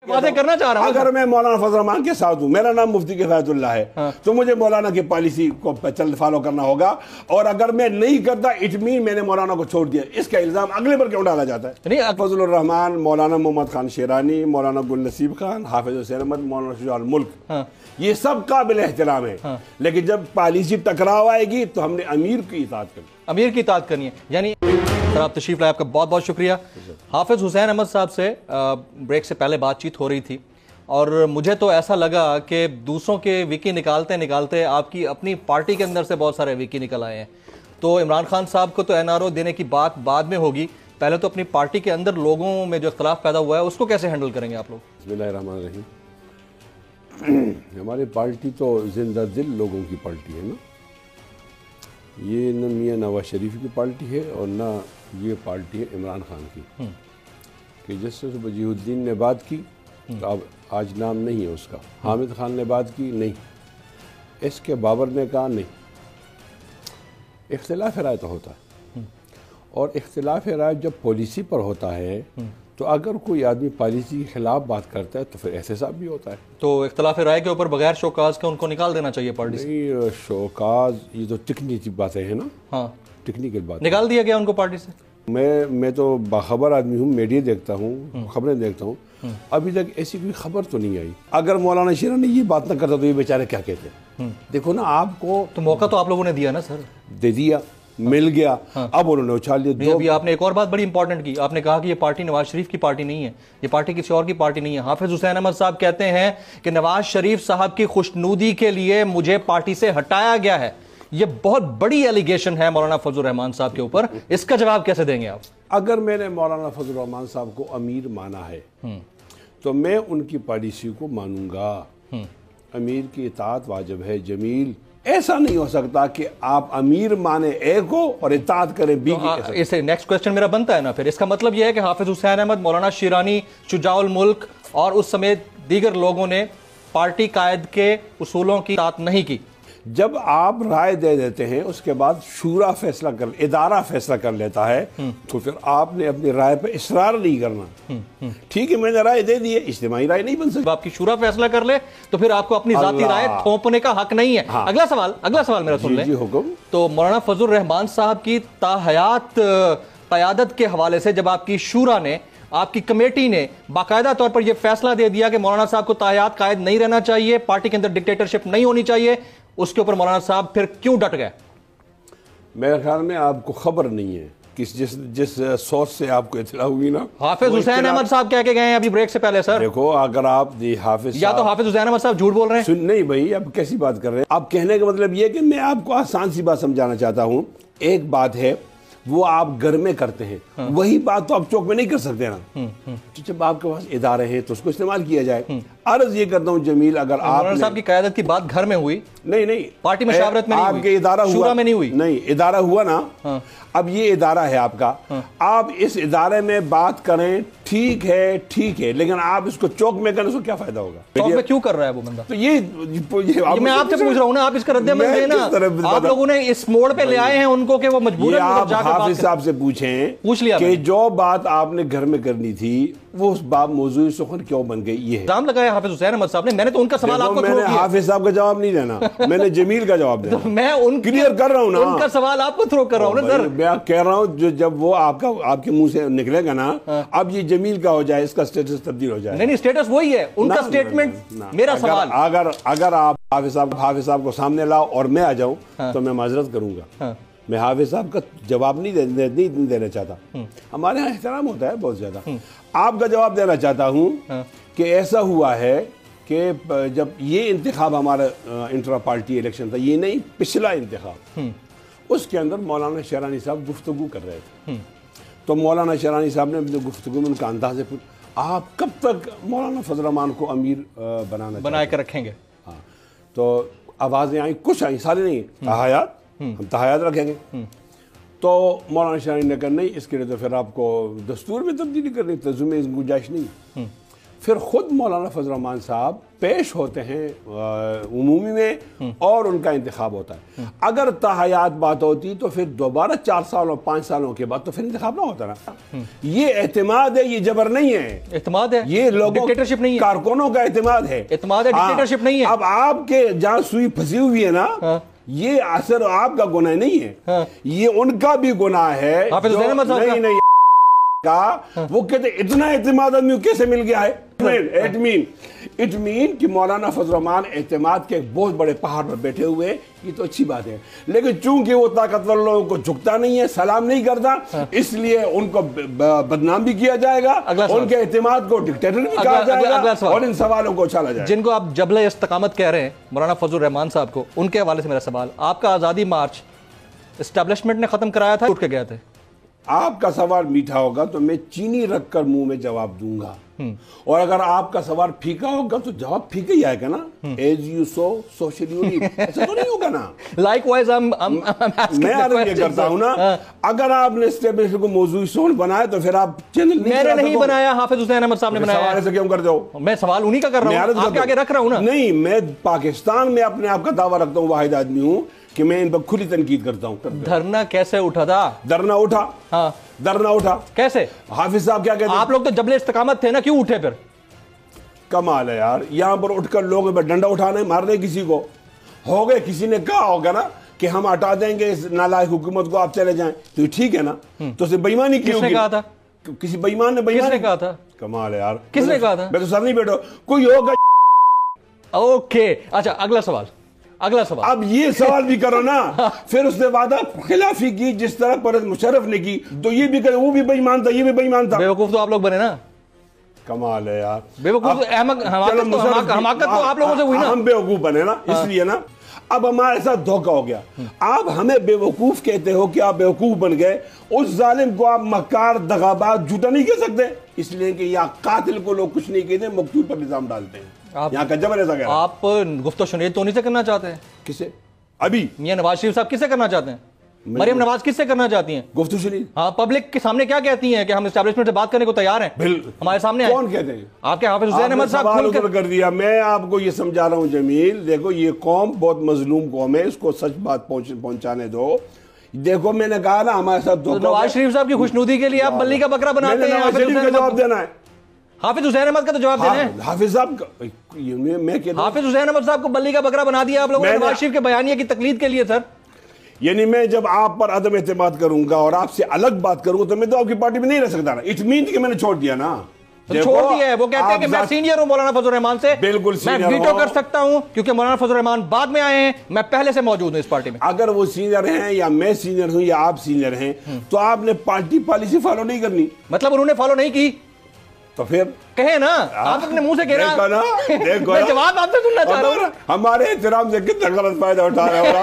باتیں کرنا چاہ رہا ہوں. اگر میں مولانا فضل الرحمان کے ساتھ ہوں, میرا نام مفتی کفایت اللہ ہے, تو مجھے مولانا کی پالیسی کو فالو کرنا ہوگا, اور اگر میں نہیں کرتا اٹ مین میں نے مولانا کو چھوڑ دیا. اس کا الزام اگلے پر کیوں ڈالا جاتا ہے؟ فضل الرحمان, مولانا محمد خان شیرانی, مولانا گل نصیب خان, حافظ حسین احمد, مولانا شجاع الملک, یہ سب قابل احترام ہے, لیکن جب پالیسی ٹکراؤ آئے گی تو ہم نے امیر کی اطاعت کرنی, امیر کی اطاعت کرنی ہے. یعنی سر آپ تشریف لائے, آپ کا بہت بہت شکریہ. حافظ حسین احمد صاحب سے بریک سے پہلے بات چیت ہو رہی تھی, اور مجھے تو ایسا لگا کہ دوسروں کے وکی نکالتے آپ کی اپنی پارٹی کے اندر سے بہت سارے وکی نکل آئے ہیں. تو عمران خان صاحب کو تو این آر او دینے کی بات بعد میں ہوگی, پہلے تو اپنی پارٹی کے اندر لوگوں میں جو اختلاف پیدا ہوا ہے اس کو کیسے ہینڈل کریں گے آپ لوگ؟ بسم اللہ الرحمن الرحیم. ہماری پارٹی تو زندہ دل لوگوں کی پارٹی ہے نا, یہ نہ میاں نواز شریف کی پارٹی ہے اور نہ یہ پارٹی ہے عمران خان کی, کہ جس سے وجیہ الدین نے بات کی تو اب آج نام نہیں ہے اس کا, حامد خان نے بات کی نہیں, اس کے بابر نے کہا نہیں. اختلاف رائے تو ہوتا ہے, اور اختلاف رائے جب پالیسی پر ہوتا ہے تو اگر کوئی آدمی پالیسی کے خلاف بات کرتا ہے تو پھر احتساب بھی ہوتا ہے. تو اختلاف رائے کے اوپر بغیر شوکاز کے ان کو نکال دینا چاہیے پارٹی سے؟ نہیں, شوکاز یہ تو ٹیکنیکی باتیں ہیں نا. ہاں, ٹیکنیکل بات. نکال دیا گیا ان کو پارٹی سے؟ میں تو باخبر آدمی ہوں, میڈیا دیکھتا ہوں, خبریں دیکھتا ہوں, ابھی تک ایسی کوئی خبر تو نہیں آئی. اگر مولانا شیرانی یہ بات نہ کرتا تو یہ بیچارے کیا کہتے ہیں؟ دیکھو نا, آپ کو تو موقع تو آپ لوگوں نے دیا نا سر, دے دیا, مل گیا, اب انہوں نے اچھال دیا. ابھی آپ نے ایک اور بات بڑی امپورٹنٹ کی, آپ نے کہا کہ یہ پارٹی نواز شریف کی پارٹی نہیں ہے, یہ پارٹی کسی اور کی پارٹی نہیں ہے. حافظ حسین احمد صاحب کہتے ہیں کہ نواز شریف صاحب کی خوشنودی کے لیے مجھے پارٹی سے ہٹایا گیا ہے. یہ بہت بڑی ایلیگیشن ہے مولانا فضل الرحمان صاحب کے اوپر, اس کا جواب کیسے دیں گے آپ؟ اگر میں نے مولانا فضل الرحمان صاحب کو امیر مانا ہے تو میں ان کی پالیسی کو مانوں گا. امیر کی اطاعت واجب ہے. جمیل, ایسا نہیں ہو سکتا کہ آپ امیر مانے اے کو اور اطاعت کریں بی کی. اسے نیکسٹ کوسچن میرا بنتا ہے نا پھر, اس کا مطلب یہ ہے کہ حافظ حسین احمد, مولانا شیرانی, شجاع الملک اور اس سمیت دیگر لوگوں نے پارٹی قائد کے اصولوں کی اطاعت نہیں کی. جب آپ رائے دے دیتے ہیں اس کے بعد شورا فیصلہ ادارہ فیصلہ کر لیتا ہے, تو پھر آپ نے اپنی رائے پہ اصرار نہیں کرنا. ٹھیک ہے, میں نے رائے دے دی ہے, اجتماعی رائے نہیں بن سکتی. آپ کی شورا فیصلہ کر لے تو پھر آپ کو اپنی ذاتی رائے تھوپنے کا حق نہیں ہے. اگلا سوال میرا سن لیں. جی حکم. تو مولانا فضل الرحمان صاحب کی تاحیات قیادت کے حوالے سے جب آپ کی شورا نے, آپ کی کمیٹی نے باقاعدہ طور پر یہ فیصلہ دے دیا کہ مولانا صاحب کو تاحیات قائد نہیں رہنا چاہیے, پارٹی کے اندر ڈکٹیٹرشپ نہیں ہونی چاہیے, اس کے اوپر مولانا صاحب پھر کیوں ڈٹ گئے؟ میرے خیال میں آپ کو خبر نہیں ہے جس سورس سے آپ کو اطلاع ہوئی نا. حافظ حسین احمد صاحب کہہ کے گئے ہیں ابھی بریک سے پہلے. سر دیکھو, اگر آپ حافظ یا تو حافظ حسین احمد صاحب جھوٹ بول رہے ہیں. نہیں بھائی, اب کیسی بات کر رہے ہیں آپ؟ کہنے کا مطلب یہ کہ میں آپ کو آسان سی بات سمجھانا چاہتا ہوں. ایک بات ہے وہ آپ گھر میں کرتے ہیں, وہی بات تو آپ چوک میں نہیں کر سکتے نا. جب آپ کے پاس ادارے ہیں تو اس کو استعمال کیا جائے. عرض یہ کرتا ہوں جمیل, اگر آپ مولانا صاحب کی قیادت کی بات گھر میں ہوئی, نہیں پارٹی مشاورت میں نہیں ہوئی, آپ کے ادارہ ہوا, شورا میں نہیں ہوئی. نہیں, ادارہ ہوا نا. اب یہ ادارہ ہے آپ کا, آپ اس ادارے میں بات کریں, ٹھیک ہے, لیکن آپ اس کو چوک میں کرنے سے کیا فائدہ ہوگا؟ چوک میں کیوں کر رہا ہے وہ بندہ؟ تو یہ میں آپ سے پوچھ رہا ہوں نا, آپ اس کا رد عمل دیں نا. آپ لوگوں نے اس موڑ پہ لے آئے ہیں ان کو کہ وہ مجبوراً آپ حافظ صاحب سے پوچھ لیا کہ جو بات آپ نے گھر میں کرنی تھی وہ اس بات موضوع سخن کیوں بن گئی. یہ الزام لگایا حافظ حسین احمد صاحب نے, میں نے تو ان کا سوال آپ کو تھرو کیا. حافظ صاحب کا جواب نہیں دینا, میں نے جمیل کا جواب دینا. میں ان کلیئر کر رہا ہوں نا, ان کا سوال آپ کو تھرو کر رہا ہوں نا سر. میں کہہ رہا ہوں جب وہ آپ کے منہ سے نکلے گا نا, اب یہ جمیل کا ہو جائے, اس کا سٹیٹس تبدیل ہو جائے. نہیں, سٹیٹس وہی ہے ان کا سٹیٹمنٹ. میرا سوال, اگر آپ حافظ صاحب کو سامنے لاؤ اور میں آ جاؤں تو میں معذرت کروں گا. میں حافظ صاحب کا جواب نہیں دینا چاہتا. ہمارے ہاں احترام ہوتا ہے بہت زیادہ. آپ کا جواب دینا چاہتا ہوں کہ ایسا ہوا ہے کہ جب یہ انتخاب ہمارا انٹرا پارٹی الیکشن تھا, یہ نہیں پچھلا انتخاب, اس کے اندر مولانا شیرانی صاحب گفتگو کر رہے تھے. تو مولانا شیرانی صاحب نے اپنے گفتگو میں ان کا انداز سے پوچھا, آپ کب تک مولانا فضل الرحمان کو امیر بنا کے رکھیں گے؟ ہاں, تو آوازیں آئیں, کچھ آئیں, سارے نہیں, تحایات, ہم تحایات رکھیں گے. تو مولانا شیرانی نے کہا نہیں, اس کے لیے تو پھر آپ کو دستور میں تبدیلی کرنی, ترجمے میں گنجائش نہیں. پھر خود مولانا فضل الرحمان صاحب پیش ہوتے ہیں عمومی میں اور ان کا انتخاب ہوتا ہے. اگر تاحیات بات ہوتی تو پھر دوبارہ 4 سالوں 5 سالوں کے بعد تو پھر انتخاب نہ ہوتا نا. یہ اعتماد ہے, یہ جبر نہیں ہے. اعتماد ہے, یہ لوگوں ڈکٹیٹرشپ نہیں ہے, کارکنوں کا اعتماد ہے. اعتماد ہے, ڈکٹیٹرشپ نہیں ہے. اب آپ کے جہاں سوئی پھنسی ہوئی ہے نا, یہ اثر آپ کا گناہ نہیں ہے, یہ ان کا بھی گناہ ہے. نہیں وہ کہتے اتنا اعتماد آدمی کیسے مل گیا ہے. اٹ مین کہ مولانا فضل الرحمان اعتماد کے ایک بہت بڑے پہاڑ پر بیٹھے ہوئے, یہ تو اچھی بات ہے. لیکن چونکہ وہ طاقتور لوگوں کو جھکتا نہیں ہے, سلام نہیں کرتا, اس لیے ان کو بدنام بھی کیا جائے گا, ان کے اعتماد کو ڈکٹیٹر بھی کہا جائے گا, اور ان سوالوں کو اچھالا جائے گا. جن کو آپ جبل استقامت کہہ رہے ہیں مولانا فضل الرحمان صاحب کو, ان کے حوالے سے میرا سوال, آپ کا آزادی مارچ اسٹیبلشمنٹ نے ختم کرایا تھا, اٹھ کے گئے تھے. آپ کا سوال میٹھا ہوگا تو میں چینی رکھ کر منہ میں جواب دوں گا, اور اگر آپ کا سوال پھیکا ہوگا تو جواب پھیکا ہی آئے گا نا. ایز یو سو سو شل یو ریپ, ایسا تو نہیں ہوگا نا. لائک وائز میں عرض یہ کرتا ہوں نا, اگر آپ نے اسٹیبلشمنٹ کو موضوعی سون بنایا تو پھر آپ چینل میں نے نہیں بنایا, حافظ حسین احمد صاحب نے بنایا. سوال ایسے کیوں کرتے ہو؟ میں سوال انہی کا کر رہا ہوں, آپ کے آگے رکھ رہا ہوں نا. نہیں, میں پاکستان میں اپنے آپ کا دعویٰ رکھتا ہوں, واحد آدمی ہوں کہ میں ان پر کھلی تنقید کرتا ہوں. دھرنا کیسے اٹھا تھا؟ دھرنا اٹھا, ہاں دھرنا اٹھا کیسے؟ حافظ صاحب کیا کہتے ہیں, آپ لوگ تو جبل استقامت تھے نا, کیوں اٹھے پھر؟ کمال ہے یار, یہاں پر اٹھ کر لوگوں پر ڈنڈا اٹھانے مارنے کسی کو ہو گئے, کسی نے کہا ہوگا نا کہ ہم ہٹا دیں گے اس نالائق حکومت کو, آپ چلے جائیں, تو ٹھیک ہے نا. تو اسے بے ایمانی کی ہوگی. کس نے کہا تھا؟ کسی بے ایمان نے. کس نے کہا تھا؟ کمال ہے یار, کس نے کہا تھا؟ میں تو سر نہیں بیٹھو, کوئی ہوگا. اوکے اچھا, اگلا سوال. اب یہ سوال بھی کرو نا, پھر اس نے وعدہ خلافی کی جس طرح پرویز مشرف نے کی, تو یہ بھی کرے, وہ بھی بے ایمان تھا, یہ بھی بے ایمان تھا. بیوقوف تو آپ لوگ بنے نا. کمال ہے یار, بیوقوف حماقت تو آپ لوگوں سے ہوئی نا. ہم بیوقوف بنے نا, اس لیے نا اب ہمارے ساتھ دھوکہ ہو گیا. آپ ہمیں بیوقوف کہتے ہو کہ آپ بیوقوف بن گئے, اس ظالم کو آپ مکار دغاباز جھوٹا نہیں کہہ سکتے, اس لیے کہ یا قاتل کو لوگ کچھ نہیں کہتے, مقتول پر نظام ڈالتے ہیں. یہاں کا جبر ایسا کہہ رہا ہے. آپ گفت و شنید تو نہیں سے کرنا چاہتے ہیں؟ کسے ابھی؟ میاں نواز شریف صاحب کس سے کرنا چاہتے ہیں؟ مریم نواز کس سے کرنا چاہتی ہیں گفتگو شنید؟ ہاں, پبلک کے سامنے کیا کہتی ہیں کہ ہم اسٹیبلشمنٹ سے بات کرنے کو تیار ہیں, ہمارے سامنے کون کہتے ہیں؟ آپ کے حافظ حسین احمد صاحب سوال ادھر کر دیا. میں آپ کو یہ سمجھا رہا ہوں جمیل, دیکھو یہ قوم بہت مظلوم قوم ہے, اس کو سچ بات پہنچانے دو. دیکھو میں نے کہا نا ہمارے ساتھ نواز شریف صاحب کی خوشنودی کے لیے آپ بلی کا بکرا بناتے ہیں. نواز شریف کا جواب دینا ہے, حافظ حسین احمد کا تو جواب دینا ہے. حافظ صاحب حافظ حسین احمد صاحب کو بلی کا بکرا بنا دیا آپ لوگوں نے نواز شریف کے بیانیے کی تقلید کے لیے. سر یعنی میں جب آپ پر عدم اعتماد کروں گا اور آپ سے الگ بات کروں گا تو میں تو آپ کی پارٹی میں نہیں رہ سکتا نا. اٹ مینز کہ میں نے چھوڑ دیا نا. چھوڑ دیا ہے, وہ کہتے ہیں کہ میں سینئر ہوں مولانا فضل الرحمان سے, بالکل میں ویٹو کر سکتا ہوں کیونکہ مولانا فضل الرحمان بعد میں آئے ہیں, میں پہلے سے موجود ہوں اس پارٹی میں. اگر وہ سینئر ہیں یا میں سینئر ہوں یا آپ سینئر ہیں تو آپ نے پارٹی پالیسی فالو نہیں کرنی. مطلب انہوں نے فالو نہیں کی تو پھر کہیں نا, آپ اپنے منہ سے کہہ رہا میں جواب آپ سے سننا چاہ رہا ہوں. ہمارے احترام سے کتنا غلط فائدہ اٹھا رہے ہو.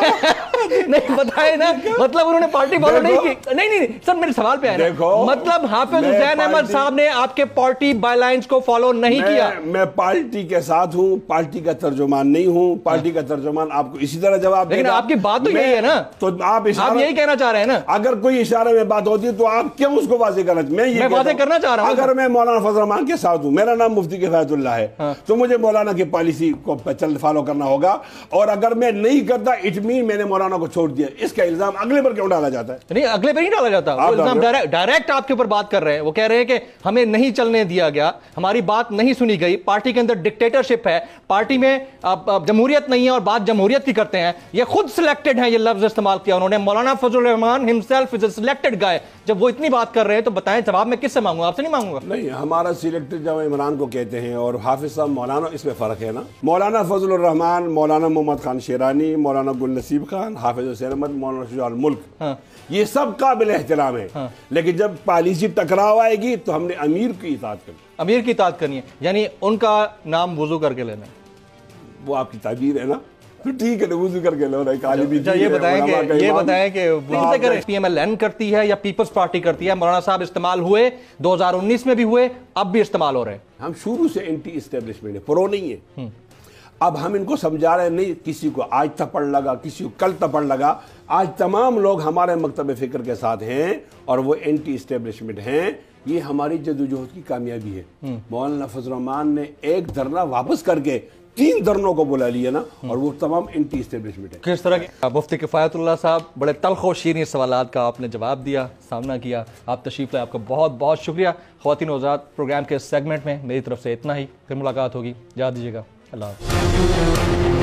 نہیں بتائے نا, مطلب انہوں نے پارٹی فالو نہیں کی. نہیں سر میرے سوال پہ آئے نا, مطلب حافظ حسین احمد صاحب نے آپ کے پارٹی بائی لائنز کو فالو نہیں کیا. میں پارٹی کے ساتھ ہوں, پارٹی کا ترجمان نہیں ہوں. پارٹی کا ترجمان آپ کو اسی طرح جواب دے گا. لیکن آپ کی بات تو یہی ہے نا, تو آپ یہی کہنا چاہ رہے ہیں نا. اگر کوئی اشارے میں بات ہوتی ہے تو آپ کیوں اس کو واضح کرنا. میں واضح کرنا چاہ رہا ہوں. اگر میں مولانا فضل الرحمان کے ساتھ ہوں, میرا نام مفتی کفایت اللہ ہے, تو مجھے مولانا کی پالیسی کو فالو کرنا ہوگا. اور اگر میں نہیں کرتا اٹ مین میں نے مولانا کو چھوڑ دیا. اس کا الزام اگلے پر کیوں ڈالا جاتا ہے؟ نہیں اگلے پر نہیں ڈالا جاتا, وہ الزام ڈائریکٹ آپ کے اوپر بات کر رہے ہیں. وہ کہہ رہے ہیں کہ ہمیں نہیں چلنے دیا گیا, ہماری بات نہیں سنی گئی, پارٹی کے اندر ڈکٹیٹرشپ ہے, پارٹی میں جمہوریت نہیں ہے اور بات جمہوریت کی کرتے ہیں. یہ خود سلیکٹڈ ہیں, یہ لفظ استعمال کیا انہوں نے. مولانا فضل الرحمان himself is a selected guy. جب وہ اتنی بات کر رہے ہیں تو بتائیں جواب میں کس سے مانگوں, آپ سے نہیں مانگوں گا. نہیں, ہمارا سلیکٹڈ جب عمران کو کہتے ہیں اور حافظ صاحب مولانا, اس میں فرق ہے نا. مولانا فضل الرحمان, مولانا محمد خان شیرانی, مولانا گل نصیب خان, حافظ حسین احمد, مولانا شجاع الملک, یہ سب قابل احترام ہے. لیکن جب پالیسی ٹکراؤ آئے گی تو ہم نے امیر کی اطاعت کرنی. امیر کی اطاعت کرنی ہے, یعنی ان کا نام وضو کر کے لینا. وہ آپ کی تعبیر ہے نا, تو ٹھیک ہے نا, وضو کر کے لو. یہ بتائیں کہ پی ایم ایل این کرتی ہے یا پیپلز پارٹی کرتی ہے. مولانا صاحب استعمال ہوئے 2019 میں بھی ہوئے, اب بھی استعمال ہو رہے ہیں. ہم شروع سے اینٹی اسٹیبلشمنٹ ہے, پرو نہیں ہے. اب ہم ان کو سمجھا رہے ہیں, نہیں کسی کو آج تپڑ لگا, کسی کو کل تپڑ لگا. آج تمام لوگ ہمارے مکتب فکر کے ساتھ ہیں اور وہ اینٹی اسٹیبلشمنٹ ہیں. یہ ہماری جدوجہد کی کامیابی ہے. مولانا فضل الرحمان نے ایک دھرنا واپس کر کے 3 دھرنوں کو بلا لیا نا, اور وہ تمام اینٹی اسٹیبلشمنٹ ہے. کس طرح کی مفتی کفایت اللہ صاحب بڑے تلخ و شیریں سوالات کا آپ نے جواب دیا, سامنا کیا, آپ تشریف لائے, آپ کا بہت بہت شکریہ. خواتین و حضرات, پروگرام کے اس سیگمنٹ میں میری طرف سے اتنا ہی, پھر ملاقات ہوگی, یاد دیجیے گا. اللہ حافظ.